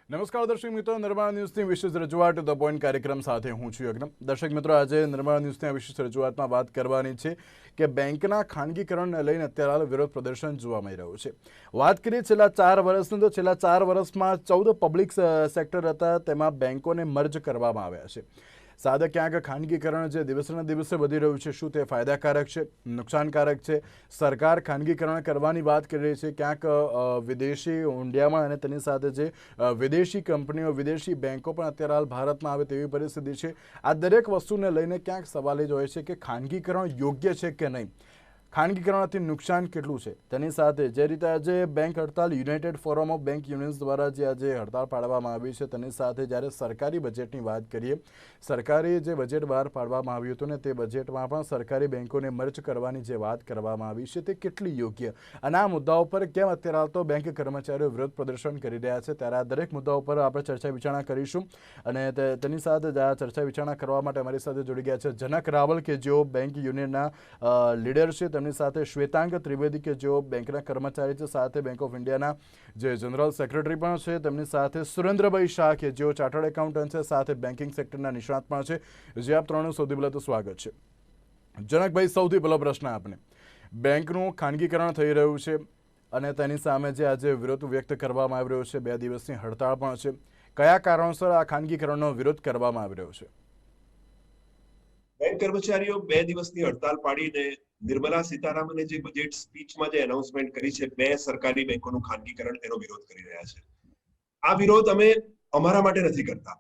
નમસ્કાર દર્શક મિત્રો, નિર્માણ ન્યૂઝની વિશેષ રજૂઆત ધ પોઈન્ટ કાર્યક્રમ સાથે હું છું યજ્ઞ. દર્શક મિત્રો, આજે નિર્માણ ન્યૂઝની વિશેષ રજૂઆતમાં વાત કરવાની છે કે બેંકના ખાનગીકરણને લઈને અત્યારે હાલ વિરોધ પ્રદર્શન જોવા મળી રહ્યું છે. વાત કરીએ છેલ્લા 4 વર્ષની, તો છેલ્લા 4 વર્ષમાં 14 પબ્લિક સેક્ટર હતા, તેમાં બેંકોને મર્જ કરવામાં આવ્યા છે. સાદા ક્યાંક ખાનગીકરણ જે દિવસેને દિવસે વધી રહ્યું છે, શું તે ફાયદાકારક છે, નુકસાનકારક છે? સરકાર ખાનગીકરણ કરવાની વાત કરી રહી છે, ક્યાંક વિદેશી ઊંડિયામાં અને તેની સાથે જે વિદેશી કંપનીઓ, વિદેશી બેંકો પણ અત્યારે હાલ ભારતમાં આવે તેવી પરિસ્થિતિ છે. આ દરેક વસ્તુને લઈને ક્યાંક સવાલ જ હોય છે કે ખાનગીકરણ યોગ્ય છે કે નહીં, ખાનગીકરણથી નુકસાન કેટલું છે. તેની સાથે જે રીતે આજે બેંક હડતાલ, United forum of bank unions દ્વારા જે આજે હડતાલ પાડવામાં આવી છે, તેની સાથે જ્યારે સરકારી બજેટની વાત કરીએ, સરકારી જે બજેટ બહાર પાડવામાં આવ્યું હતું ને, તે બજેટમાં પણ સરકારી બેંકોને મર્જ કરવાની જે વાત કરવામાં આવી છે, તે કેટલી યોગ્ય, અને આ મુદ્દાઓ પર કેમ અત્યારે હાલ તો બેંક કર્મચારીઓ વિરોધ પ્રદર્શન કરી રહ્યા છે, ત્યારે આ દરેક મુદ્દાઓ પર આપણે ચર્ચા વિચારણા કરીશું. અને તેની સાથે જ આ ચર્ચા વિચારણા કરવા માટે અમારી સાથે જોડી ગયા છે જનક રાવલ, કે જેઓ બેંક યુનિયનના લીડર છે. તેમની સાથે શ્વેતાંગ ત્રિવેદી, કે જેઓ બેંકના કર્મચારી છે, સાથે બેંક ઓફ ઇન્ડિયાના જે જનરલ સેક્રેટરી પણ છે. તેમની સાથે સુરેન્દ્રભાઈ શાહ, કે જેઓ ચાર્ટર્ડ એકાઉન્ટન્ટ છે, સાથે બેન્કિંગ સેક્ટરના નિષ્ણાત પણ છે. જે આપ ત્રણનું સૌથી પહેલાં તો સ્વાગત છે. જનકભાઈ, સૌથી પહેલો પ્રશ્ન આપને, બેંકનું ખાનગીકરણ થઈ રહ્યું છે અને તેની સામે જે આજે વિરોધ વ્યક્ત કરવામાં આવી રહ્યો છે, 2 દિવસની હડતાળ પણ છે, કયા કારણોસર આ ખાનગીકરણનો વિરોધ કરવામાં આવી રહ્યો છે? બેંક કર્મચારીઓ 2 દિવસની હડતાલ પાડીને નિર્મલા સીતારામને જે બજેટ સ્પીચમાં જે એનાઉન્સમેન્ટ કરી છે, 2 સરકારી બેંકોનું ખાનગીકરણ, તેનો વિરોધ કરી રહ્યા છે. આ વિરોધ અમે અમારા માટે નથી કરતા,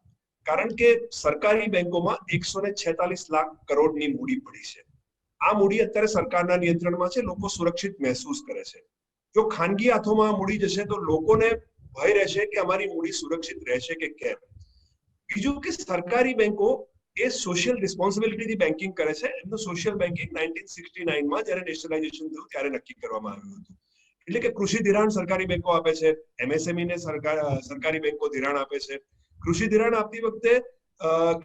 કારણ કે સરકારી બેંકોમાં 146 લાખ કરોડની મૂડી પડી છે. આ મૂડી અત્યારે સરકારના નિયંત્રણમાં છે, લોકો સુરક્ષિત મહેસૂસ કરે છે. જો ખાનગી હાથોમાં મૂડી જશે તો લોકોને ભય રહેશે કે અમારી મૂડી સુરક્ષિત રહેશે કે કેમ. બીજું કે સરકારી બેંકો એ સોશિયલ રિસ્પોન્સિબિલિટીથી બેન્કિંગ કરે છે. એમનું સોશિયલ બેન્કિંગ 1969માં જ્યારે નેશનલાઇઝેશન થયું ત્યારે નક્કી કરવામાં આવ્યું હતું. એટલે કે કૃષિ ધિરાણ સરકારી બેંકો આપે છે, એમએસએમઈ ને સરકારી બેંકો ધિરાણ આપે છે. કૃષિ ધિરાણ આપતી વખતે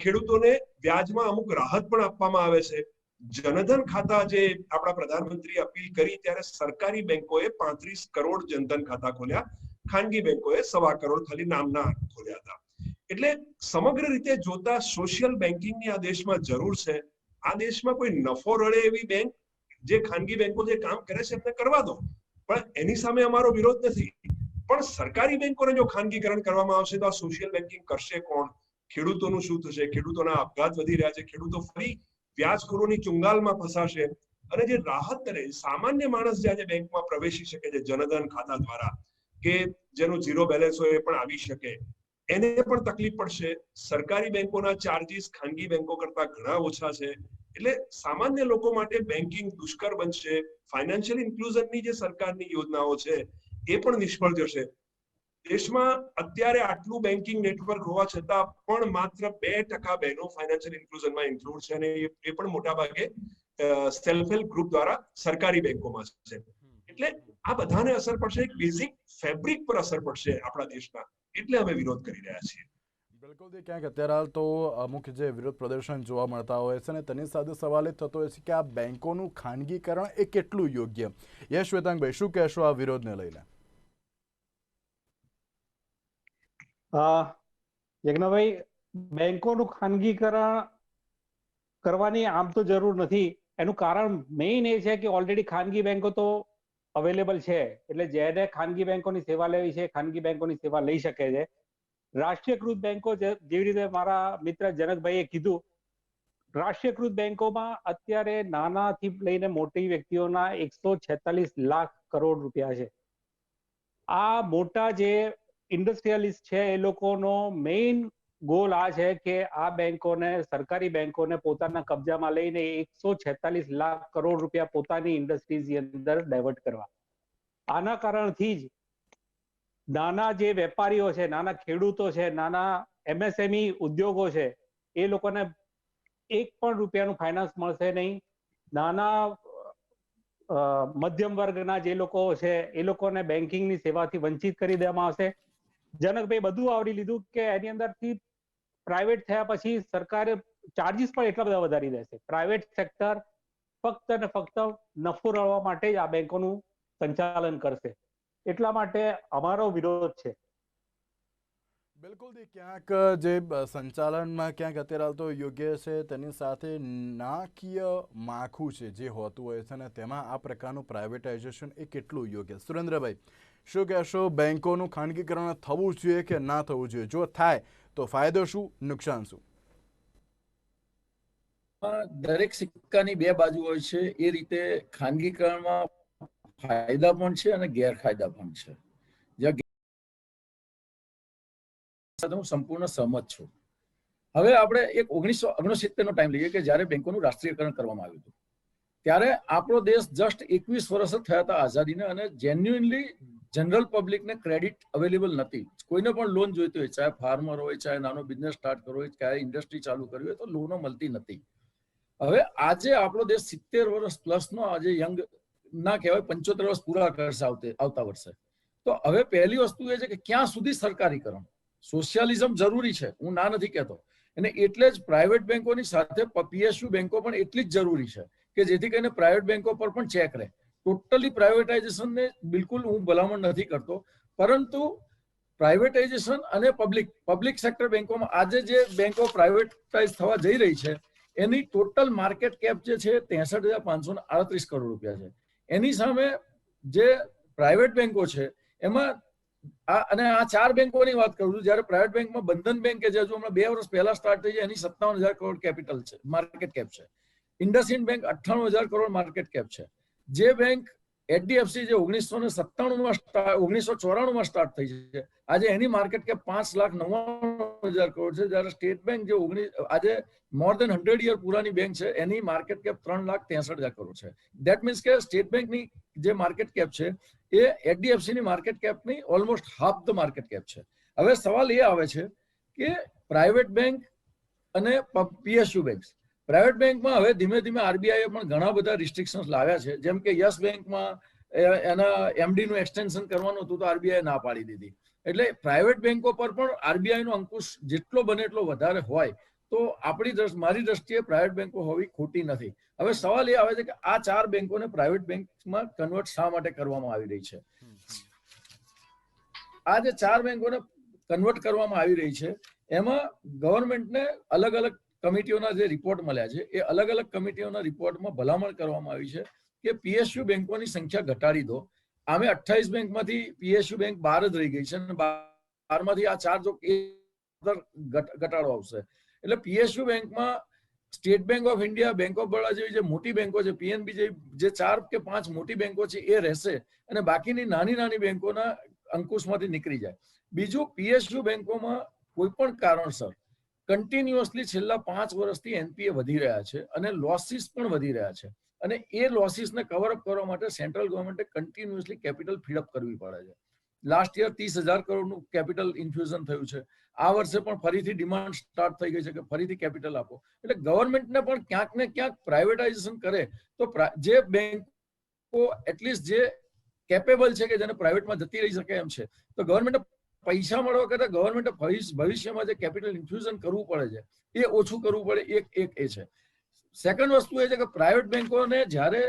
ખેડૂતોને વ્યાજમાં અમુક રાહત પણ આપવામાં આવે છે. જનધન ખાતા જે આપણા પ્રધાનમંત્રી અપીલ કરી ત્યારે સરકારી બેંકોએ 35 કરોડ જનધન ખાતા ખોલ્યા, ખાનગી બેંકોએ 1.25 કરોડ ખાલી નામના ખોલ્યા હતા. એટલે સમગ્ર રીતે જોતા સોશિયલ બેન્કિંગની આ દેશમાં જરૂર છે. આ દેશમાં કોઈ નફો રળે એવી બેંક, જે ખાનગી બેંકો જે કામ કરે છે એમને કરવા દો, પણ એની સામે અમારો વિરોધ નથી. પણ સરકારી બેંકોને જો ખાનગીકરણ કરવામાં આવશે તો આ સોશિયલ બેન્કિંગ કરશે કોણ? ખેડૂતોનું શું થશે? ખેડૂતોના આપઘાત વધી રહ્યા છે, ખેડૂતો ફરી વ્યાજખોરોની ચુંગાલમાં ફસાશે. અને જે રાહત કરે, સામાન્ય માણસ જે આજે બેંકમાં પ્રવેશી શકે છે જનધન ખાતા દ્વારા, કે જેનો ઝીરો બેલેન્સ હોય એ પણ આવી શકે, એને પણ તકલીફ પડશે. સરકારી બેંકોના ચાર્જિસ ખાનગી બેંકો કરતા ઘણા ઓછા છે. એટલે સામાન્ય લોકો માટે બેન્કિંગ દુષ્કર બનશે. ફાઇનાન્શિયલ ઇન્ક્લુઝનની જે સરકારની યોજનાઓ છે એ પણ નિષ્ફળ જશે. દેશમાં અત્યારે આટલું બેન્કિંગ નેટવર્ક હોવા છતાં પણ માત્ર 2% બહેનો ફાઇનાન્શિયલ ઇન્ક્લુઝનમાં ઇન્ક્લુડ છે, અને એ પણ મોટા ભાગે સેલ્ફ હેલ્પ ગ્રુપ દ્વારા સરકારી બેંકોમાં છે. એટલે આ બધાને અસર પડશે, એક બેઝિક ફેબ્રિક પર અસર પડશે આપણા દેશના. એટલે અમે વિરોધ કરી રહ્યા છીએ. બિલકુલ, ક્યાંક અત્યારે હાલ તો અમુક જે વિરોધ પ્રદર્શન જોવા મળતા હોય છે, અને તેની સાથે સવાલ એ થતો હોય છે કે આ બેંકોનું ખાનગીકરણ એ કેટલું યોગ્ય. યશ શ્વેતાંગભાઈ, શું કહેશો આ વિરોધને લઈને? યજ્ઞભાઈ, બેંકોનું ખાનગીકરણ કરવાની આમ તો જરૂર નથી. એનું કારણ મેઇન એ છે કે ઓલરેડી ખાનગી બેંકો તો અવેલેબલ છે, એટલે જેને ખાનગી બેંકોની સેવા લેવી છે ખાનગી બેંકોની સેવા લઈ શકે છે. રાષ્ટ્રીયકૃત બેંકો, જેવી રીતે મારા મિત્ર જનકભાઈએ કીધું, રાષ્ટ્રીયકૃત બેંકોમાં અત્યારે નાનાથી લઈને મોટી વ્યક્તિઓના 146 લાખ કરોડ રૂપિયા છે. આ મોટા જે ઇન્ડસ્ટ્રીયલિસ્ટ છે એ લોકોનો મેઇન ગોલ આ છે કે આ બેંકોને, સરકારી બેંકોને પોતાના કબજામાં લઈને 146 લાખ કરોડ રૂપિયા પોતાની ઇન્ડસ્ટ્રીઝની અંદર ડાયવર્ટ કરવા. આના કારણથી જ નાના જે વેપારીઓ છે, નાના ખેડૂતો છે, નાના એમએસએમઈ ઉદ્યોગો છે, એ લોકોને 1 પણ રૂપિયાનું ફાઇનાન્સ મળશે નહીં. નાના મધ્યમ વર્ગના જે લોકો છે એ લોકોને બેન્કિંગની સેવાથી વંચિત કરી દેવામાં આવશે. જનકભાઈ બધું આવરી લીધું કે એની અંદરથી પ્રાઇવેટ થયા પછી સરકારે ચાર્જિસ પણ એટલા બધા વધારી દેશે. પ્રાઇવેટ સેક્ટર ફક્ત ને ફક્ત નફો રળવા માટે જ આ બેંકોનું સંચાલન કરશે. એટલા માટે અમારો વિરોધ છે. બિલકુલ ક્યાંક જે સંચાલનમાં ક્યાંક અત્યારે હાલ તો યોગ્ય છે, તેની સાથે નાણાકીય માળખું છે જે હોતું હોય છે, અને તેમાં આ પ્રકારનું પ્રાઇવેટાઇઝેશન એ કેટલું યોગ્ય? સુરેન્દ્રભાઈ, શું કહેશો, બેંકોનું ખાનગીકરણ થવું જોઈએ કે ના થવું જોઈએ? જો થાય તો ફાયદો શું, નુકસાન શું? દરેક સિક્કાની બે બાજુ હોય છે. એ રીતે ખાનગીકરણમાં ફાયદા પણ છે અને ગેરફાયદા પણ છે. જ્યાં હું સંપૂર્ણ સહમત છું. હવે આપણે એક 1969 નો ટાઈમ લઈએ કે જ્યારે બેંકોનું રાષ્ટ્રીયકરણ કરવામાં આવ્યું હતું. ત્યારે આપણો દેશ જસ્ટ 21 વર્ષ જ થયા હતા આઝાદીને, અને જેન્યુઇનલી જનરલ પબ્લિકને ક્રેડિટ અવેલેબલ નથી. કોઈને પણ લોન જોઈતી હોય, ચાહે ફાર્મર હોય, ચાહે નાનો બિઝનેસ સ્ટાર્ટ કરવો હોય, ચાહે ઇન્ડસ્ટ્રી ચાલુ કરવી હોય, તો લોનો મળતી નથી. હવે આજે આપણો દેશ 70 વર્ષ પ્લસનો આજે યંગ ના કહેવાય, 75 વર્ષ પૂરા કરશે આવતા વર્ષે. તો હવે પહેલી વસ્તુ એ છે કે ક્યાં સુધી સરકારીકરણ. સોશિયાલિઝમ જરૂરી છે, હું ના નથી કહેતો, અને એટલે જ પ્રાઇવેટ બેંકોની સાથે પીએસયુ બેંકો પણ એટલી જ જરૂરી છે કે જેથી કરીને પ્રાઇવેટ બેંકો પર પણ ચેક રહે. ટોટલી પ્રાઇવેટાઇઝેશનને બિલકુલ હું ભલામણ નથી કરતો, પરંતુ પ્રાઇવેટાઇઝેશન અને પબ્લિક સેક્ટર બેંકોમાં આજે જે બેંકો પ્રાઇવેટાઇઝ થવા જઈ રહી છે એની ટોટલ માર્કેટ કેપ જે છે 63,538 કરોડ રૂપિયા છે. એની સામે જે પ્રાઇવેટ બેંકો છે એમાં આ 4 બેંકોની વાત કરું છું. જ્યારે પ્રાઇવેટ બેંકમાં બંધન બેંક કે જે હજુ હમણાં 2 વર્ષ પહેલા સ્ટાર્ટ થઈ છે, એની 57,000 કરોડ કેપિટલ છે, માર્કેટ કેપ છે. IndusInd bank 98,000 crore market cap છે. જે બેંક એચડીએફસી જે 1994માં સ્ટાર્ટ થઈ છે, આજે એની માર્કેટ કેપ 5,99,000 કરોડ છે. જ્યારે સ્ટેટ બેંક જે આજે મોર દેન 100 યર પુરાની બેંક છે, એની માર્કેટ કેપ 3,63,000 કરોડ છે. ધેટ મીન્સ કે સ્ટેટ બેંકની જે માર્કેટ કેપ છે એ એચડીએફસી ની માર્કેટ કેપની almost half the market cap છે. હવે સવાલ એ આવે છે કે પ્રાઇવેટ બેંક અને પીએસયુ બેંક. પ્રાઇવેટ બેંકમાં હવે ધીમે ધીમે આરબીઆઈએ પણ ઘણા બધા રિસ્ટ્રિક્શન્સ લાવ્યા છે. જેમ કે યસ બેંકમાં એના એમડી નું એક્સટેન્શન કરવાનું હતું તો આરબીઆઈ ના પાડી દીધી. એટલે પ્રાઇવેટ બેંકો પર પણ આરબીઆઈ નો અંકુશ જેટલો બને એટલો વધારે હોય તો મારી દ્રષ્ટિએ પ્રાઇવેટ બેંકો હોવી ખોટી નથી. હવે સવાલ એ આવે છે કે આ 4 બેંકોને પ્રાઇવેટ બેંકમાં કન્વર્ટ શા માટે કરવામાં આવી રહી છે? આ જે 4 બેંકોને કન્વર્ટ કરવામાં આવી રહી છે એમાં ગવર્મેન્ટને અલગ અલગ કમિટીઓના જે રિપોર્ટ મળ્યા છે એ અલગ અલગ કમિટીઓના રિપોર્ટમાં ભલામણ કરવામાં આવી છે કે પીએસયુ બેંકોની સંખ્યા ઘટાડી દો. આમે 28 બેંકમાંથી પીએસયુ બેંક 12 જ રહી ગઈ છે, અને 12માંથી આ 4 જો ઘટાડો આવશે એટલે પીએસયુ બેંકમાં state bank of India, bank of Baroda જેવી જે મોટી બેંકો છે, પીએનબી જે 4 કે 5 મોટી બેંકો છે એ રહેશે, અને બાકીની નાની નાની બેંકોના અંકુશમાંથી નીકળી જાય. બીજું, પીએસયુ બેંકોમાં કોઈ પણ કારણસર કન્ટિન્યુઅસલી છેલ્લા 5 વર્ષથી એનપીએ વધી રહ્યા છે અને લોસીસ પણ વધી રહ્યા છે, અને એ લોસીસને કવરઅપ કરવા માટે સેન્ટ્રલ ગવર્મેન્ટે કન્ટિન્યુઅસલી કેપિટલ ફીડઅપ કરવી પડે છે. લાસ્ટ યર 30,000 કરોડનું કેપિટલ ઇન્ફ્યુઝન થયું છે. આ વર્ષે પણ ફરીથી ડિમાન્ડ સ્ટાર્ટ થઈ ગઈ છે કે ફરીથી કેપિટલ આપો. એટલે ગવર્મેન્ટને પણ ક્યાંક ને ક્યાંક પ્રાઇવેટાઇઝેશન કરે તો જે બેંકો એટલીસ્ટ જે કેપેબલ છે કે જેને પ્રાઇવેટમાં જતી રહી શકે એમ છે, તો ગવર્મેન્ટે પૈસા મળવા કરતા ગવર્મેન્ટે ભવિષ્યમાં જે કેપિટલ ઇન્ફ્યુઝન કરવું પડે છે એ ઓછું કરવું પડે. એક એ છે. સેકન્ડ વસ્તુ એ છે કે પ્રાઇવેટ બેંકોને જ્યારે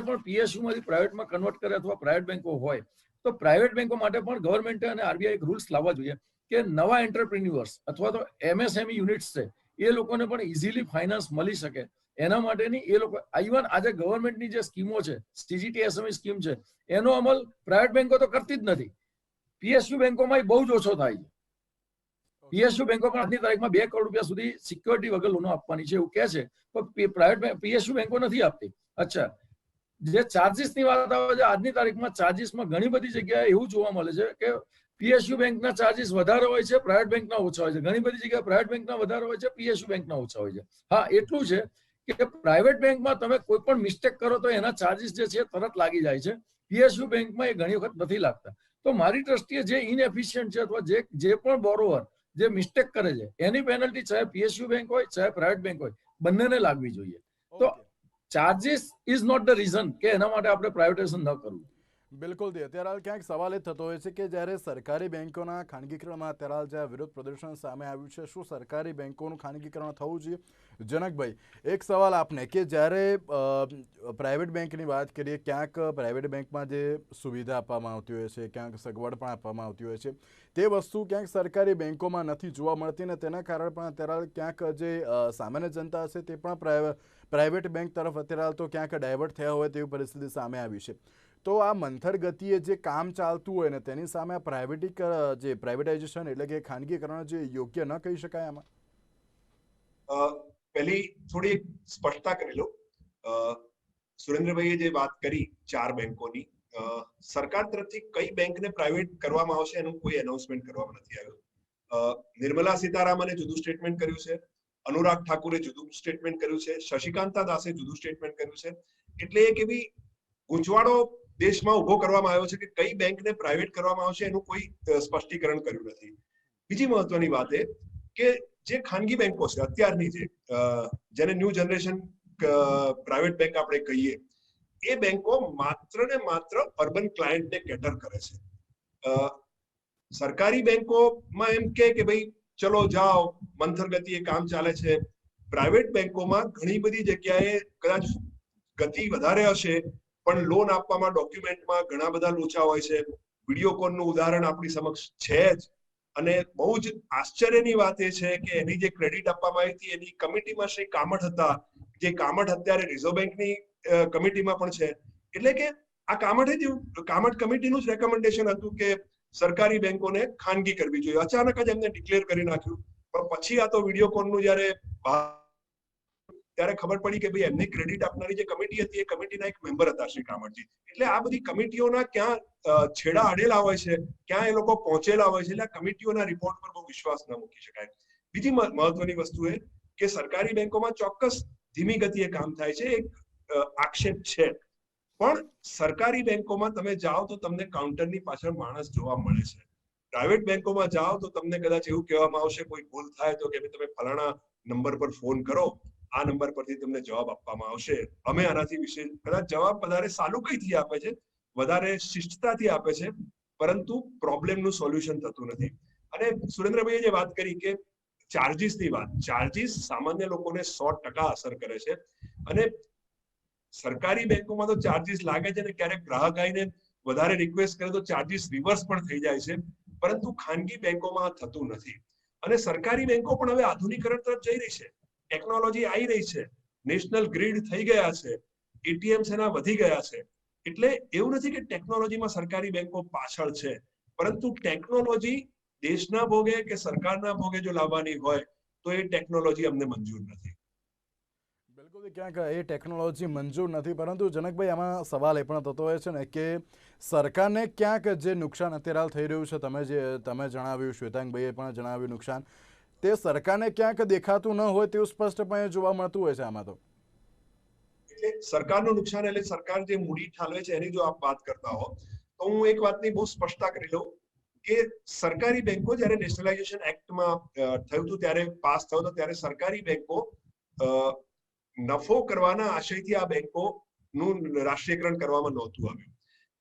પણ પીએસયુ માંથી પ્રાઇવેટમાં કન્વર્ટ કરે અથવા પ્રાઇવેટ બેંકો હોય તો પ્રાઇવેટ બેંકો માટે પણ ગવર્મેન્ટે અને આરબીઆઈ રૂલ્સ લાવવા જોઈએ કે નવા એન્ટરપ્રિન્યુઅર્સ અથવા તો એમએસએમઈ યુનિટ્સ છે એ લોકોને પણ ઇઝીલી ફાઇનાન્સ મળી શકે એના માટેની એ લોકો ઇવન આજે ગવર્મેન્ટની જે સ્કીમો છે, સીજીટીએસએમઈ સ્કીમ છે, એનો અમલ પ્રાઇવેટ બેંકો તો કરતી જ નથી. પીએસયુ બેંકોમાં બહુ જ ઓછો થાય છે. પીએસયુ બેંકો પણ આજની તારીખમાં 2 કરોડ રૂપિયા સુધી સિક્યોરિટી વગર લોનો આપવાની છે એવું કહે છે, પણ પ્રાઇવેટ પીએસયુ બેંકો નથી આપતી. અચ્છા, જે ચાર્જિસની વાત આવે છે, આજની તારીખમાં ચાર્જિસમાં ઘણી બધી જગ્યાએ એવું જોવા મળે છે કે પીએસયુ બેંકના ચાર્જિસ વધારે હોય છે, પ્રાઇવેટ બેંકના ઓછા હોય છે. ઘણી બધી જગ્યાએ પ્રાઇવેટ બેંકના વધારે હોય છે, પીએસયુ બેંકના ઓછા હોય છે. હા, એટલું છે કે પ્રાઇવેટ બેંકમાં તમે કોઈ પણ મિસ્ટેક કરો તો એના ચાર્જિસ જે છે તરત લાગી જાય છે. પીએસયુ બેંકમાં એ ઘણી વખત નથી લાગતા. તો મારી દ્રષ્ટિએ જે ઇનએફિશિયન્ટ છે અથવા જે પણ બોરોવર જે મિસ્ટેક કરે છે એની પેનલ્ટી ચાહે પીએસયુ બેંક હોય ચાહે પ્રાઇવેટ બેંક હોય બંનેને લાગવી જોઈએ. તો charges is not the reason કે એના માટે આપણે પ્રાઇવેટાઇઝેશન ન કરવું. બિલકુલ દી અત્યારે હાલ ક્યાંક સવાલ એ થતો હોય છે કે જ્યારે સરકારી બેંકોના ખાનગીકરણમાં અત્યારે હાલ જે વિરોધ પ્રદર્શન સામે આવ્યું છે, શું સરકારી બેંકોનું ખાનગીકરણ થવું જોઈએ? જનકભાઈ, એક સવાલ આપને કે જ્યારે પ્રાઇવેટ બેંકની વાત કરીએ, ક્યાંક પ્રાઇવેટ બેંકમાં જે સુવિધા આપવામાં આવતી હોય છે, ક્યાંક સગવડ પણ આપવામાં આવતી હોય છે, તે વસ્તુ ક્યાંક સરકારી બેંકોમાં નથી જોવા મળતી ને તેના કારણે પણ અત્યારે હાલ ક્યાંક જે સામાન્ય જનતા છે તે પણ પ્રાઇવેટ બેંક તરફ અત્યારે હાલ તો ક્યાંક ડાયવર્ટ થયા હોય તેવી પરિસ્થિતિ સામે આવી છે. તો આ મંથર ગતિએ જે કામ ચાલતું હોય ને તેની સામે આ પ્રાઇવેટાઇઝેશન એટલે કે ખાનગીકરણ જે યોગ્ય ન કહી શકાય આમાં? પહેલી થોડી સ્પષ્ટતા કરી લો. સુરેન્દ્રભાઈએ જે વાત કરી 4 બેંકોની, સરકાર તરફથી કઈ બેંકને પ્રાઇવેટ કરવામાં આવશે એનું કોઈ એનાઉન્સમેન્ટ કરવામાં નથી આવ્યું. નિર્મલા સીતારામને જુદું સ્ટેટમેન્ટ કર્યું છે, અનુરાગ ઠાકુરે જુદું સ્ટેટમેન્ટ કર્યું છે, શશિકાંતા દાસે જુદું સ્ટેટમેન્ટ કર્યું છે. એટલે એક એવી ગૂંચવાડો દેશમાં ઉભો કરવામાં આવ્યો છે કે કઈ બેંકને પ્રાઇવેટ કરવામાં આવશે એનું કોઈ સ્પષ્ટીકરણ કર્યું નથી. બીજી મહત્વની વાત એ કે જે ખાનગી બેંકો છે અત્યારની, જેને ન્યૂ જનરેશન પ્રાઇવેટ બેંક આપણે કહીએ, એ બેંકો માત્ર ને માત્ર અર્બન ક્લાયન્ટને કેટર કરે છે. સરકારી બેંકોમાં એમ કે ભાઈ ચલો જાઓ, મંથર ગતિએ કામ ચાલે છે. પ્રાઇવેટ બેંકોમાં ઘણી બધી જગ્યાએ કદાચ ગતિ વધારે હશે પણ લોન આપવામાં ડોક્યુમેન્ટમાં ઘણા બધા લોચા હોય છે. વિડીયોકોનનું ઉદાહરણ આપણી સમક્ષ છે જ. અને બહુ જ આશ્ચર્યની વાત એ છે કે એની જે ક્રેડિટ આપવામાં આવી હતી એની કમિટીમાં શ્રી કામઠ હતા, જે કામઠ અત્યારે રિઝર્વ બેંકની કમિટીમાં પણ છે. એટલે કે આ કામઠ કમિટીનું જ રેકમેન્ડેશન હતું કે સરકારી બેંકોને ખાનગી કરવી જોઈએ. અચાનક જ એમને ડિક્લેર કરી નાખ્યું. પણ પછી આ તો વિડીયોકોનનું જયારે ત્યારે ખબર પડી કે ભાઈ એમની ક્રેડિટ આપનારી જે કમિટી હતી એ કમિટીના એક મેમ્બર હતા શ્રી કામઠજી. એટલે આ બધી કમિટીઓના ક્યાં છેડા અડેલા હોય છે, ક્યાં એ લોકો પહોંચેલા હોય છે. એટલે આ કમિટીઓના રિપોર્ટ પર બહુ વિશ્વાસ ન મૂકી શકાય. બીજી મહત્વની વસ્તુ એ કે સરકારી બેંકોમાં ચોક્કસ ધીમી ગતિએ કામ થાય છે, એક આક્ષેપ છે. પણ સરકારી બેંકોમાં તમે જાઓ તો તમને કાઉન્ટરની પાછળ માણસ જોવા મળે છે. પ્રાઇવેટ બેંકોમાં જાઓ તો તમને કદાચ એવું કહેવામાં આવશે કોઈ ભૂલ થાય તો કે તમે ફલાણા નંબર પર ફોન કરો, આ નંબર પરથી તમને જવાબ આપવામાં આવશે. અમે આનાથી વિશે કદાચ જવાબ વધારે સાલુકઈથી આપે છે, વધારે શિષ્ટતાથી આપે છે, પરંતુ પ્રોબ્લેમનું સોલ્યુશન થતું નથી. અને સુરેન્દ્રભાઈએ જે વાત કરી કે ચાર્જીસની વાત, ચાર્જીસ સામાન્ય લોકોને 100% અસર કરે છે. અને સરકારી બેંકોમાં તો ચાર્જીસ લાગે છે ને ક્યારેક ગ્રાહક આવીને વધારે રિક્વેસ્ટ કરે તો ચાર્જીસ રિવર્સ પણ થઈ જાય છે, પરંતુ ખાનગી બેંકોમાં થતું નથી. અને સરકારી બેંકો પણ હવે આધુનિકરણ તરફ જઈ રહી છે. ટેકનોલોજી આવી રહી છે, નેશનલ ગ્રીડ થઈ ગયા છે, એટીએમ્સ એના વધી ગયા છે. એટલે એવું નથી કે ટેકનોલોજીમાં સરકારી બેંકો પાછળ છે, પરંતુ ટેકનોલોજી દેશના ભોગે કે સરકારના ભોગે જો લાવવાની હોય તો એ ટેકનોલોજી અમને મંજૂર નથી. બિલકુલ, ક્યાંક એ ટેકનોલોજી મંજૂર નથી, પરંતુ જનકભાઈ આમાં સવાલ એ પણ થતો હોય છે ને કે સરકારને ક્યાંક જે નુકસાન અત્યારે હાલ થઈ રહ્યું છે, તમે જણાવ્યું, શ્વેતાંગભાઈએ પણ જણાવ્યું નુકસાન, તે સરકારને ક્યાંક દેખાતું ન હોય તેવું સ્પષ્ટપણે જોવા મળતું હોય છે આમાં તો. એટલે સરકારનું નુકસાન એટલે સરકાર જે મૂડી ઠાલવે છે એની જો આપ વાત કરતા હો તો હું એક વાતની બહુ સ્પષ્ટતા કરી લઉં કે સરકારી બેંકો જ્યારે નેશનલાઇઝેશન એક્ટમાં થયું હતું, ત્યારે પાસ થયો હતો, ત્યારે સરકારી બેંકો નફો કરવાના આશયથી આ બેંકોનું રાષ્ટ્રીયકરણ કરવામાં નહોતું આવ્યું.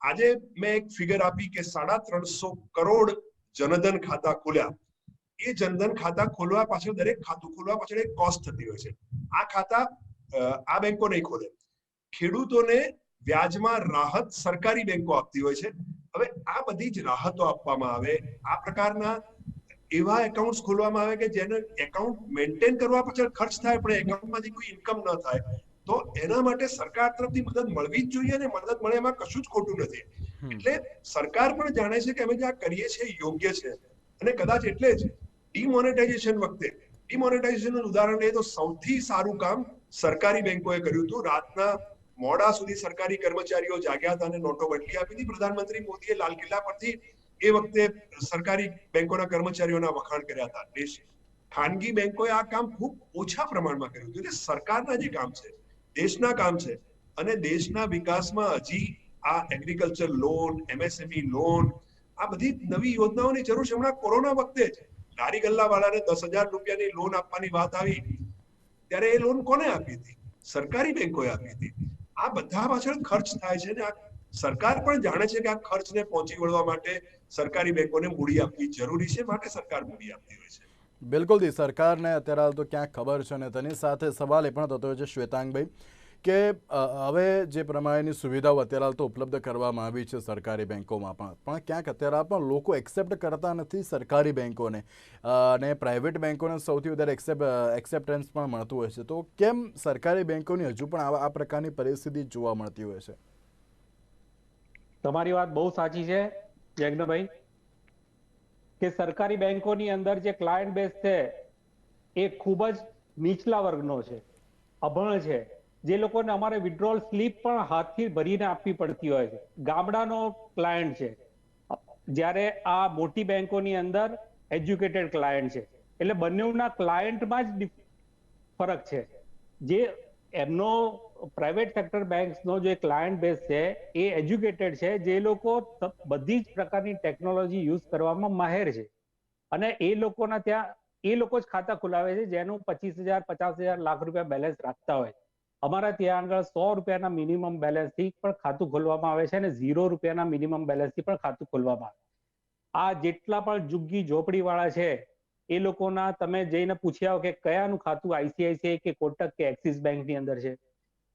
આજે મેં એક ફિગર આપી કે 350 કરોડ જનધન ખાતા ખોલ્યા. એ જનધન ખાતા ખોલવા પાછળ, દરેક ખાતું ખોલવા પાછળ એક કોસ્ટ થતી હોય છે. આ ખાતા આ બેંકો નહીં ખોલે. ખેડૂતોને વ્યાજમાં રાહત સરકારી બેંકો આપતી હોય છે. હવે આ બધી જ રાહતો આપવામાં આવે, આ પ્રકારના એવા એકાઉન્ટ્સ ખોલવામાં આવે કે જેને એકાઉન્ટ મેન્ટેન કરવા પાછળ ખર્ચ થાય પણ એકાઉન્ટમાંથી કોઈ ઇન્કમ ન થાય, તો એના માટે સરકાર તરફથી મદદ મળવી જ જોઈએ અને મદદ મળે એમાં કશું જ ખોટું નથી. એટલે સરકાર પણ જાણે છે કે અમે જે આ કરીએ છીએ યોગ્ય છે. અને કદાચ એટલે જ ડિમોનેટાઇઝેશન વખતે, ડિમોનેટાઇઝેશનનું ઉદાહરણ લઈએ તો સૌથી સારું કામ સરકારી બેંકોએ કર્યું હતું. રાતના મોડા સુધી સરકારી કર્મચારીઓ જાગ્યા હતા અને નોટો બદલી આપી હતી. પ્રધાનમંત્રી મોદીએ લાલ કિલ્લા પરથી એ વખતે સરકારી બેંકોના કર્મચારીઓના વખાણ કર્યા હતા. ખાનગી બેંકોએ આ કામ ખૂબ ઓછા પ્રમાણમાં કર્યું હતું. એટલે સરકારના જે કામ છે, દેશના કામ છે, અને દેશના વિકાસમાં હજી આ એગ્રીકલ્ચર લોન, એમએસએમઈ લોન, આ બધી નવી યોજનાઓની જરૂર છે. હમણાં કોરોના વખતે જ લારી ગલ્લા વાળાને 10,000 રૂપિયાની લોન આપવાની વાત આવી ત્યારે એ લોન કોને આપી હતી? સરકારી બેંકોએ આપી હતી. આ બધા પાછળ ખર્ચ થાય છે ને આ સરકાર પણ જાણે છે કે આ ખર્ચને પહોંચી વળવા માટે સરકારી બેંકોને મૂડી આપવી જરૂરી છે, માટે સરકાર મૂડી આપતી હોય છે. બિલકુલ જી, સરકારને અત્યારે હાલ તો ક્યાંક ખબર છે, અને તેની સાથે સવાલ એ પણ થતો હોય છે શ્વેતાંગભાઈ કે હવે જે પ્રમાણેની સુવિધાઓ અત્યારે હાલ તો ઉપલબ્ધ કરવામાં આવી છે સરકારી બેંકોમાં પણ ક્યાંક અત્યારે હાલ પણ લોકો એક્સેપ્ટ કરતા નથી સરકારી બેંકોને, અને પ્રાઇવેટ બેંકોને સૌથી વધારે એક્સેપ્ટન્સ પણ મળતું હોય છે. તો કેમ સરકારી બેંકોની હજુ પણ આ પ્રકારની પરિસ્થિતિ જોવા મળતી હોય છે? તમારી વાત બહુ સાચી છે યજ્ઞભાઈ, કે સરકારી બેંકોની અંદર જે ક્લાયન્ટ બેઝ છે એ ખૂબ જ નીચલા વર્ગનો છે, અભણ છે, જે લોકોને અમારે વિડ્રોલ સ્લીપ પણ હાથથી ભરીને આપવી પડતી હોય છે, ગામડાનો ક્લાયન્ટ છે. જ્યારે આ મોટી બેંકોની અંદર એજ્યુકેટેડ ક્લાયન્ટ છે. એટલે બંનેના ક્લાયન્ટમાં જ ફરક છે. જે એમનો પ્રાઇવેટ સેક્ટર બેંક્સનો જે ક્લાયન્ટ બેઝ છે એ એજ્યુકેટેડ છે, જે લોકો બધી જ પ્રકારની ટેકનોલોજી યુઝ કરવામાં માહેર છે, અને એ લોકોના ત્યાં એ લોકો જ ખાતા ખોલાવે છે જેનું 25,000, 50,000, લાખ રૂપિયા બેલેન્સ રાખતા હોય. અમારા ત્યાં આગળ 100 રૂપિયાના મિનિમમ બેલેન્સથી પણ ખાતું ખોલવામાં આવે છે, અને 0 રૂપિયાના મિનિમમ બેલેન્સથી પણ ખાતું ખોલવામાં આવે. આ જેટલા પણ ઝુગ્ગી ઝોપડી વાળા છે એ લોકોના તમે જઈને પૂછ્યા કે કયાનું ખાતું આઈસીઆઈસીઆઈ કે કોટક કે એક્સિસ બેંકની અંદર છે.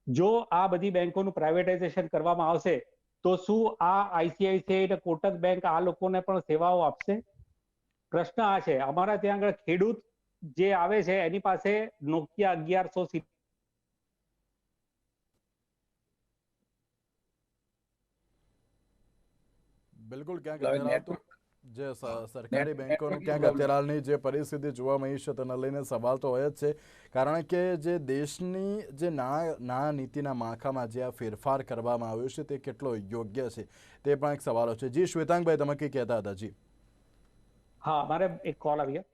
જો આ બધી બેંકોનું પ્રાઇવેટાઇઝેશન કરવામાં આવશે તો શું આ આઈસીઆઈસીઆઈ અને કોટક બેંક આ લોકોને પણ સેવાઓ આપશે? પ્રશ્ન આ છે. અમારા ત્યાં આગળ ખેડૂત જે આવે છે એની પાસે નોકિયા 1100 બિલકુલ, ક્યાંક અત્યારે તો જે સરકારી બેંકોનું ક્યાંક અત્યારે હાલની જે પરિસ્થિતિ જોવા મળી છે તેને લઈને સવાલ તો હોય જ છે, કારણ કે જે દેશની જે નાણાં નીતિના માળખામાં જે આ ફેરફાર કરવામાં આવ્યો છે તે કેટલો યોગ્ય છે તે પણ એક સવાલો છે. જી શ્વેતાંગભાઈ, તમે કંઈ કહેતા હતા? જી હા, મારે એક કોલ આવી ગયો.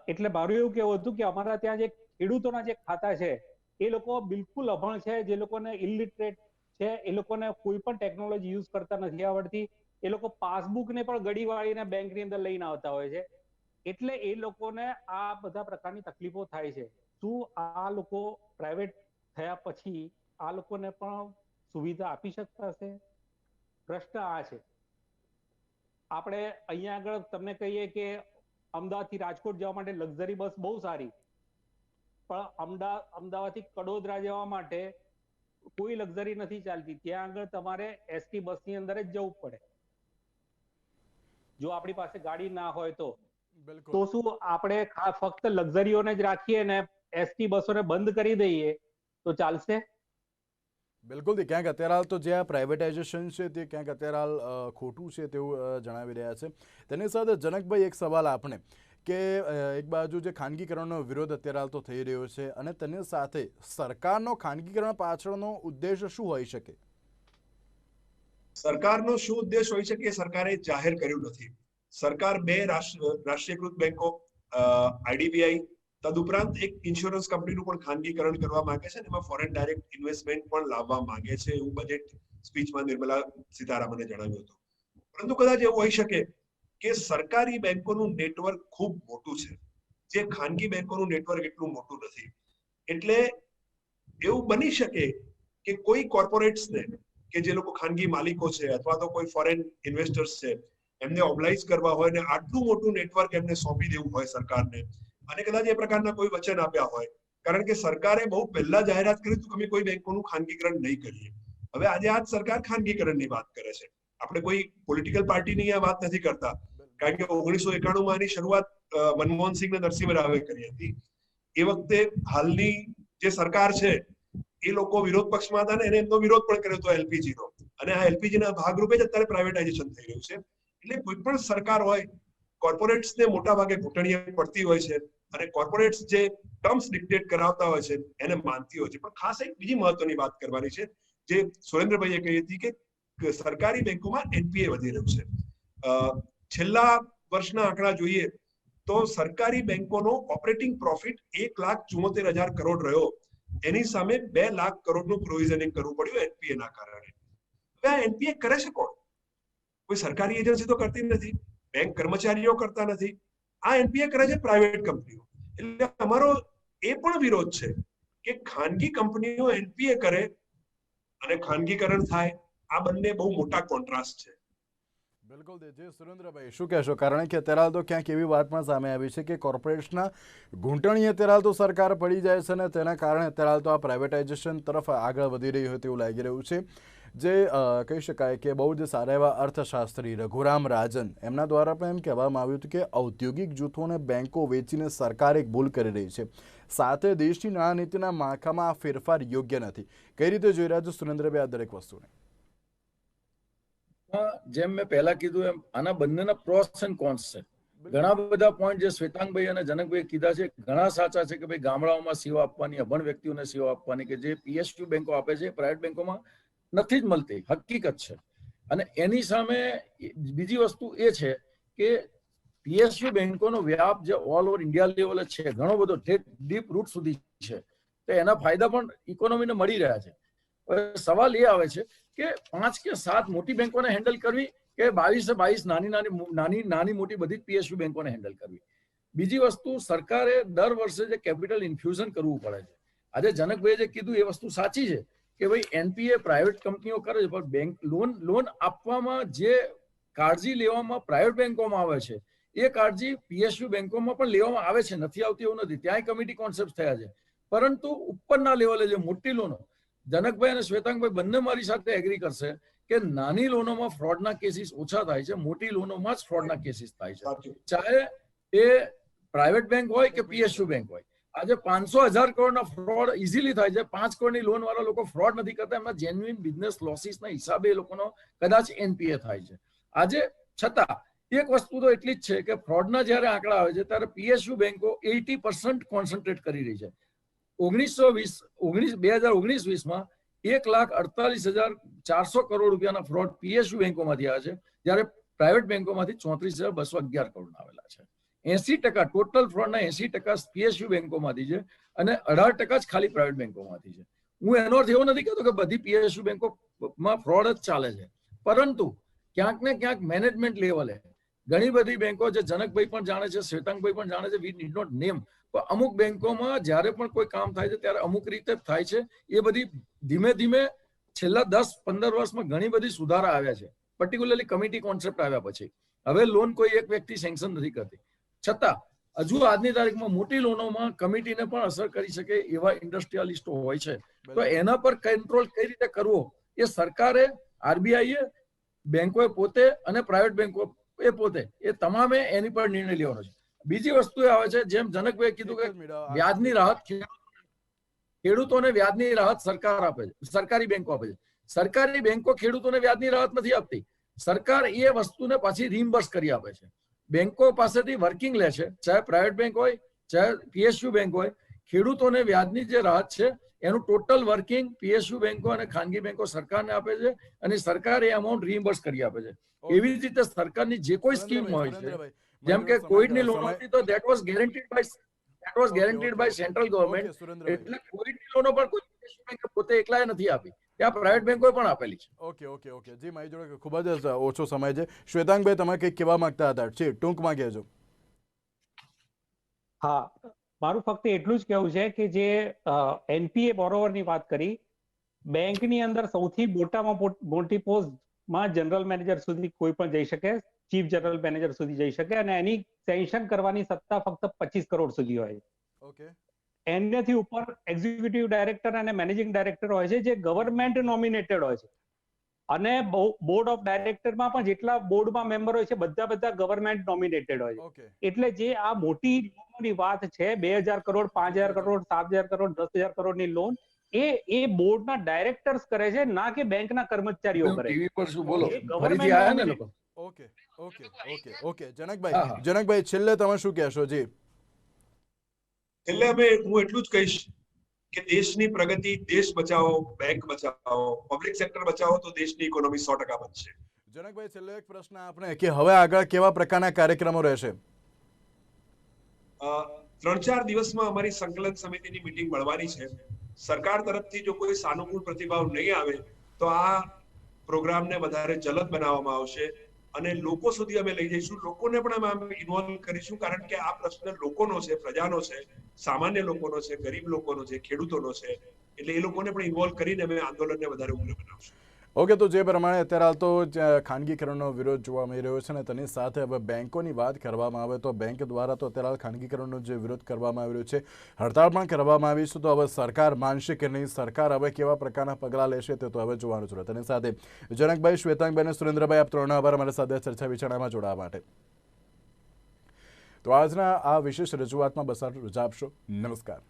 એટલે મારું એવું કહેવું હતું કે અમારા ત્યાં જે ખેડૂતોના જે ખાતા છે એ લોકો બિલકુલ અભણ છે, જે લોકોને ઇલિટરેટ છે, એ લોકોને કોઈ પણ ટેકનોલોજી યુઝ કરતા નથી આવડતી. એ લોકો પાસબુકને પણ ગડી વાળીને બેંકની અંદર લઈને આવતા હોય છે, એટલે એ લોકોને આ બધા પ્રકારની તકલીફો થાય છે. શું આ લોકો પ્રાઇવેટ થયા પછી આ લોકોને પણ સુવિધા આપી શકતા હશે? પ્રશ્ન આ છે. આપણે અહીંયા આગળ તમને કહીએ કે અમદાવાદથી રાજકોટ જવા માટે લક્ઝરી બસ બહુ સારી, પણ અમદાવાદથી કડોદરા જવા માટે કોઈ લક્ઝરી નથી ચાલતી. ત્યાં આગળ તમારે એસટી બસની અંદર જ જવું પડે જો આપણી પાસે ગાડી ના હોય તો. તો શું આપણે ફક્ત લક્ઝરીઓને જ રાખીએ ને એસટી બસોને બંધ કરી દઈએ તો ચાલશે? બિલકુલ, ક્યાંક અત્યારે હાલ તો જે આ પ્રાઇવેટાઇઝેશન છે તે ક્યાંક અત્યારે હાલ ખોટું છે તેવું જણાવી રહ્યા છે. તેની સાથે જનકભાઈ, એક સવાલ આપણે કે એક બાજુ જે ખાનગીકરણનો વિરોધ અત્યારે હાલ તો થઈ રહ્યો છે, અને તેની સાથે સરકારનો ખાનગીકરણ પાછળનો ઉદ્દેશ શું હોઈ શકે? સરકારનો શું ઉદ્દેશ હોઈ શકે સરકારે જાહેર કર્યું નથી. સરકાર 2 રાષ્ટ્રીયકૃત બેંકો, આઈડીબીઆઈ, તદુપરાંત એક ઇન્સ્યોરન્સ કંપનીનું પણ ખાનગીકરણ કરવા માંગે છે, અને એમાં ફોરેન ડાયરેક્ટ ઇન્વેસ્ટમેન્ટ પણ લાવવા માંગે છે, એવું બજેટ સ્પીચમાં નિર્મલા સીતારામને જણાવ્યું હતું. પરંતુ કદાચ એવું હોઈ શકે કે સરકારી બેંકોનું નેટવર્ક ખૂબ મોટું છે, જે ખાનગી બેંકોનું નેટવર્ક એટલું મોટું નથી. એટલે એવું બની શકે કે કોઈ કોર્પોરેટ્સને કે જે લોકો ખાનગી માલિકો છે અથવા તો કોઈ ફોરેન ઇન્વેસ્ટર્સ છે એમને ઓબ્લાઇઝ કરવા હોય ને આટલું મોટું નેટવર્ક એમને સોંપી દેવું હોય સરકારને, અને કદાચ એ પ્રકારના કોઈ વચન આપ્યા હોય, કારણ કે સરકારે બહુ પહેલા જાહેરાત કરી હતી કે અમે કોઈ બેંકોનું ખાનગીકરણ નહીં કરીએ. હવે આજે આ સરકાર ખાનગીકરણની વાત કરે છે. આપણે કોઈ પોલિટિકલ પાર્ટીની આ વાત નથી કરતા, કારણ કે 1991માં આની શરૂઆત મનમોહન સિંહ અને નરસિંહ રાવે કરી હતી. એ વખતે હાલની જે સરકાર છે એ લોકો વિરોધ પક્ષમાં હતા ને એને એમનો વિરોધ પણ કર્યો હતો એલપીજી નો, અને આ એલપીજી ના ભાગરૂપે જ અત્યારે પ્રાઇવેટાઇઝેશન થઈ રહ્યું છે. એટલે કોઈ પણ સરકાર હોય, કોર્પોરેટ્સને મોટા ભાગે ઘૂંટણીએ પડતી હોય છે, અને કોર્પોરેટ્સ જે ટર્મ્સ ડિક્ટેટ કરાવતા હોય છે એને માનતી હોય છે. પણ ખાસ એક બીજી મહત્વની વાત કરવાની છે, જે સુરેન્દ્રભાઈએ કહી હતી કે સરકારી બેંકોમાં એનપીએ વધી રહ્યું છે. છેલ્લા વર્ષના આંકડા જોઈએ તો સરકારી બેંકોનો ઓપરેટિંગ પ્રોફિટ 1,74,000 કરોડ રહ્યો, એની સામે 2 લાખ કરોડનું પ્રોવિઝનિંગ કરવું પડ્યું એનપીએ ના કારણે. હવે આ એનપીએ કરે છે કોણ? કોઈ સરકારી એજન્સી તો કરતી નથી, બેંક કર્મચારીઓ કરતા નથી, આ એનપીએ કરે છે પ્રાઇવેટ કંપનીઓ. એટલે અમારો એ પણ વિરોધ છે કે ખાનગી કંપનીઓ એનપીએ કરે અને ખાનગીકરણ થાય, આ બંને બહુ મોટા કોન્ટ્રાસ્ટ છે. બિલકુલ જે સુરેન્દ્રભાઈ શું કહેશો, કારણ કે અત્યારે તો ક્યાંક એવી વાત પણ સામે આવી છે કે કોર્પોરેટના ઘૂંટણીએ અત્યારે તો સરકાર પડી જાય છે અને તેના કારણે અત્યારે તો આ પ્રાઇવેટાઇઝેશન તરફ આગળ વધી રહી હોય તેવું લાગી રહ્યું છે. જે કહી શકાય કે બહુ જ સારા એવા અર્થશાસ્ત્રી રઘુરામ રાજન એમના દ્વારા પણ એમ કહેવામાં આવ્યું હતું કે ઔદ્યોગિક જૂથોને બેન્કો વેચીને સરકાર એક ભૂલ કરી રહી છે, સાથે દેશની નાણાનીતિના માળખામાં આ ફેરફાર યોગ્ય નથી. કઈ રીતે જોઈ રહ્યા છો સુરેન્દ્રભાઈ આ દરેક વસ્તુને? જેમ મેં પહેલા કીધું એમ આના બંનેના પ્રોસ એન્ડ કોન્સ છે. ઘણા બધા પોઈન્ટ જે શ્વેતાંગભાઈ અને જનકભાઈ કીધા છે ઘણા સાચા છે કે ભાઈ ગામડાઓમાં સેવા આપવાની, અભણ વ્યક્તિઓને સેવા આપવાની કે જે PSU બેંકો આપે છે પ્રાઇવેટ બેંકોમાં નથી જ મળતી, હકીકત છે. અને એની સામે બીજી વસ્તુ એ છે કે PSU બેંકોનો વ્યાપ જે ઓલ ઓવર ઇન્ડિયા લેવલે છે, ઘણો બધો ડીપ રૂટ સુધી છે, તો એના ફાયદા પણ ઇકોનોમીને મળી રહ્યા છે. સવાલ એ આવે છે કે 5 કે 7 મોટી બેંકોને હેન્ડલ કરવી કે 22 નાની મોટી બધી PSU બેંકોને હેન્ડલ કરવી. બીજી વસ્તુ, સરકારે દર વર્ષે જે કેપિટલ ઇન્ફ્યુઝન કરવું પડે છે. આજે જનકભાઈએ જે કીધું એ વસ્તુ સાચી છે કે ભાઈ NPA પ્રાઇવેટ કંપનીઓ કરે છે, પણ બેંક લોન આપવામાં જે કાળજી લેવામાં પ્રાઇવેટ બેંકોમાં આવે છે એ કાળજી PSU બેંકોમાં પણ લેવામાં આવે છે, નથી આવતી એવું નથી. ત્યાંય કમિટી કોન્સેપ્ટ થયા છે. પરંતુ ઉપરના લેવલે જે મોટી લોનો, જનકભાઈ અને શ્વેતાંગભાઈ બંને મારી સાથે એગ્રી કરશે કે નાની લોનોમાં ફ્રોડના કેસીસ ઓછા થાય છે, મોટી લોનોમાં જ ફ્રોડના કેસીસ થાય છે, ચાહે એ પ્રાઇવેટ બેંક હોય કે PSU બેંક હોય. આજે 500,000 કરોડના ફ્રોડ ઇઝીલી થાય છે. 5 કરોડની લોન વાળા લોકો ફ્રોડ નથી કરતા, એમના જેન્યુઇન બિઝનેસ લોસીસના હિસાબે એ લોકોનો કદાચ NPA થાય છે. આજે છતાં એક વસ્તુ તો એટલી જ છે કે ફ્રોડના જ્યારે આંકડા આવે છે ત્યારે PSU બેંકો 80% કોન્સન્ટ્રેટ કરી રહી છે. 2019-20 1,48,400 કરોડ રૂપિયાના ફ્રોડ PSU બેંકોમાંથી આવ્યા છે, જ્યારે પ્રાઇવેટ બેંકોમાંથી 34,211 કરોડ આવેલા છે. 80% ટોટલ ફ્રોડના 80% PSU બેંકોમાંથી છે અને 18% જ ખાલી પ્રાઇવેટ બેંકોમાંથી છે. હું એનો અર્થ એવો નથી કહેતો કે બધી PSU બેંકોમાં ફ્રોડ જ ચાલે છે, પરંતુ ક્યાંક ને ક્યાંક મેનેજમેન્ટ લેવલે ઘણી બધી બેંકો, જે જનકભાઈ પણ જાણે છે, શ્વેતાંગભાઈ પણ જાણે છે, વી નીડ નોટ નેમ, પણ અમુક બેંકોમાં જ્યારે પણ કોઈ કામ થાય છે ત્યારે અમુક રીતે થાય છે. એ બધી ધીમે ધીમે છેલ્લા 10-15 વર્ષમાં ઘણી બધી સુધારા આવ્યા છે, પર્ટિક્યુલરલી કમિટી કોન્સેપ્ટ આવ્યા પછી. હવે લોન કોઈ એક વ્યક્તિ સેન્કશન નથી કરતી, છતાં હજુ આજની તારીખમાં મોટી લોનોમાં કમિટીને પણ અસર કરી શકે એવા ઇન્ડસ્ટ્રીયાલિસ્ટો હોય છે. તો એના પર કંટ્રોલ કઈ રીતે કરવો એ સરકારે, RBI એ, બેંકોએ પોતે અને પ્રાઇવેટ બેંકો એ પોતે એ તમામે એની પર નિર્ણય લેવાનો છે. બીજી વસ્તુ એ આવે છે, જેમ જનકભાઈ કીધું કે વ્યાજની રાહત ખેડૂતોને વ્યાજની રાહત સરકાર આપે છે, સરકારી બેંકો આપે છે. સરકારી બેંકો ખેડૂતોને વ્યાજની રાહત નથી આપતી. સરકાર એ વસ્તુને પાછી રીઇમ્બર્સ કરી આપે છે. બેંકો પાસેથી વર્કિંગ લે છે, ચાહે પ્રાઇવેટ બેંક હોય ચાહે PSU બેંક હોય. ખેડૂતોને વ્યાજની જે રાહત છે એનું ટોટલ વર્કિંગ PSU બેંકો અને ખાનગી બેંકો સરકારને આપે છે અને સરકાર એ અમાઉન્ટ રીઇમ્બર્સ કરી આપે છે. એવી જ રીતે સરકારની જે કોઈ સ્કીમ હોય છે, જેમ કે કોવિડની લોન હતી તો that was guaranteed by central government. એટલે કોવિડની લોનો પણ કોઈ PSU બેંકે પોતે એકલાએ નથી આપી, ત્યાં પ્રાઇવેટ બેંકોએ પણ આપેલી છે. ઓકે જી, મારી જોડે ખૂબ જ ઓછો સમય છે. શ્વેતાંગભાઈ, તમે કંઈક કહેવા માંગતા હતા, છે ટૂંકમાં કહેજો. હા, મારું ફક્ત એટલું જ કહેવું છે કે જે NPA બોરોવરની વાત કરી, બેંકની અંદર સૌથી મોટામાં મોટી પોસ્ટમાં જનરલ મેનેજર સુધી કોઈ પણ જઈ શકે, ચીફ જનરલ મેનેજર સુધી જઈ શકે, અને એની સેન્કશન કરવાની સત્તા ફક્ત 25 કરોડ સુધી હોય. ઓકે. એનાથી ઉપર એક્ઝિક્યુટિવ ડાયરેક્ટર અને મેનેજિંગ ડાયરેક્ટર હોય છે, જે ગવર્મેન્ટ નોમિનેટેડ હોય છે. અને બોર્ડ ઓફ ડાયરેક્ટરમાં પણ જેટલા બોર્ડમાં મેમ્બર હોય છે બધા ગવર્મેન્ટ નોમિનેટેડ હોય છે. એટલે જે આ મોટી લોનોની વાત છે, 2,000 કરોડ, 5,000 કરોડ, 7,000 કરોડ, 10,000 કરોડની લોન, એ બોર્ડના ડાયરેક્ટર્સ કરે છે, ના કે બેંકના કર્મચારીઓ કરે છે. ટીવી પર શું બોલો, એ ફરીથી આયા ને લોકો. ઓકે જનકભાઈ છેલ્લે તમે શું કહેશો? જી, એટલે હું એટલું જ કહીશ કે દેશની પ્રગતિ, દેશ બચાવો, બેંક બચાવો, પબ્લિક સેક્ટર બચાવો તો દેશની ઇકોનોમી 100% બનશે. જનકભાઈ, છેલ્લો એક પ્રશ્ન આપણે કે હવે આગળ કેવા પ્રકારના કાર્યક્રમો રહેશે? 3-4 દિવસમાં અમારી સંકલન સમિતિની મીટિંગ મળવાની છે. સરકાર તરફથી જો કોઈ સાનુકૂળ પ્રતિભાવ નહીં આવે તો આ પ્રોગ્રામને વધારે જલદ બનાવવામાં આવશે અને લોકો સુધી અમે લઈ જઈશું. લોકોને પણ અમે ઇન્વોલ્વ કરીશું, કારણ કે આ પ્રશ્ન લોકોનો છે, પ્રજાનો છે, સામાન્ય લોકોનો છે, ગરીબ લોકોનો છે, ખેડૂતોનો છે. એટલે એ લોકોને પણ ઇન્વોલ્વ કરીને અમે આંદોલનને વધારે ઉગ્ર બનાવશું. ઓકે, તો જે પ્રમાણે અત્યારે હાલ તો ખાનગીકરણનો વિરોધ જોવા મળી રહ્યો છે અને તેની સાથે હવે બેંકોની વાત કરવામાં આવે તો બેંક દ્વારા તો અત્યારે હાલ ખાનગીકરણનો જે વિરોધ કરવામાં આવી રહ્યો છે, હડતાળ પણ કરવામાં આવી છે, તો હવે સરકાર માનશે કે નહીં, સરકાર હવે કેવા પ્રકારના પગલાં લેશે તે તો હવે જોવાનું છે. તેની સાથે જનકભાઈ, શ્વેતાંગભાઈ અને સુરેન્દ્રભાઈ, આપ ત્રણનો આભાર અમારી સાથે ચર્ચા વિચારણામાં જોડાવા માટે. તો આજના આ વિશેષ રજૂઆતમાં બસ આટલું રજા આપશો. નમસ્કાર.